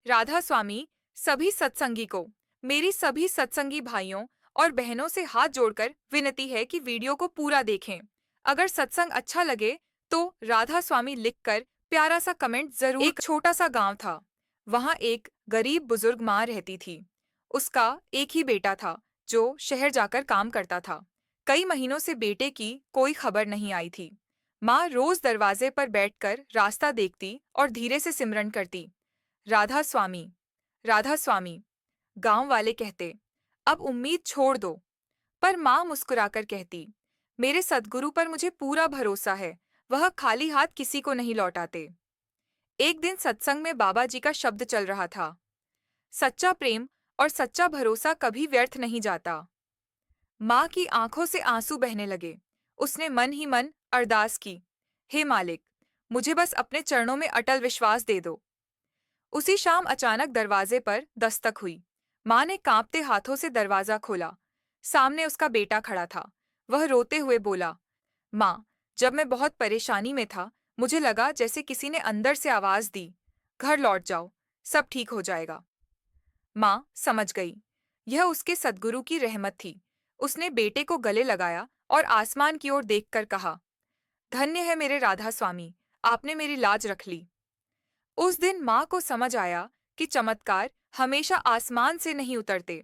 राधा स्वामी, सभी सत्संगी को मेरी सभी सत्संगी भाइयों और बहनों से हाथ जोड़कर विनती है कि वीडियो को पूरा देखें। अगर सत्संग अच्छा लगे तो राधा स्वामी लिखकर प्यारा सा कमेंट जरूर। एक छोटा सा गांव था। वहां एक गरीब बुजुर्ग माँ रहती थी। उसका एक ही बेटा था जो शहर जाकर काम करता था। कई महीनों से बेटे की कोई खबर नहीं आई थी। माँ रोज दरवाजे पर बैठकर रास्ता देखती और धीरे से सिमरन करती। राधा स्वामी, राधा स्वामी। गांव वाले कहते, अब उम्मीद छोड़ दो। पर मां मुस्कुराकर कहती, मेरे सद्गुरु पर मुझे पूरा भरोसा है। वह खाली हाथ किसी को नहीं लौटाते। एक दिन सत्संग में बाबा जी का शब्द चल रहा था। सच्चा प्रेम और सच्चा भरोसा कभी व्यर्थ नहीं जाता। मां की आंखों से आंसू बहने लगे। उसने मन ही मन अरदास की, हे मालिक, मुझे बस अपने चरणों में अटल विश्वास दे दो। उसी शाम अचानक दरवाजे पर दस्तक हुई। माँ ने कांपते हाथों से दरवाजा खोला। सामने उसका बेटा खड़ा था। वह रोते हुए बोला, माँ, जब मैं बहुत परेशानी में था, मुझे लगा जैसे किसी ने अंदर से आवाज दी, घर लौट जाओ, सब ठीक हो जाएगा। माँ समझ गई। यह उसके सद्गुरु की रहमत थी। उसने बेटे को गले लगाया और आसमान की ओर देखकर कहा, धन्य है मेरे राधा स्वामी, आपने मेरी लाज रख ली। उस दिन माँ को समझ आया कि चमत्कार हमेशा आसमान से नहीं उतरते।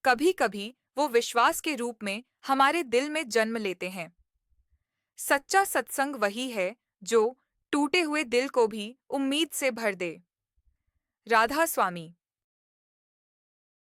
कभी कभी वो विश्वास के रूप में हमारे दिल में जन्म लेते हैं। सच्चा सत्संग वही है जो टूटे हुए दिल को भी उम्मीद से भर दे। राधा स्वामी।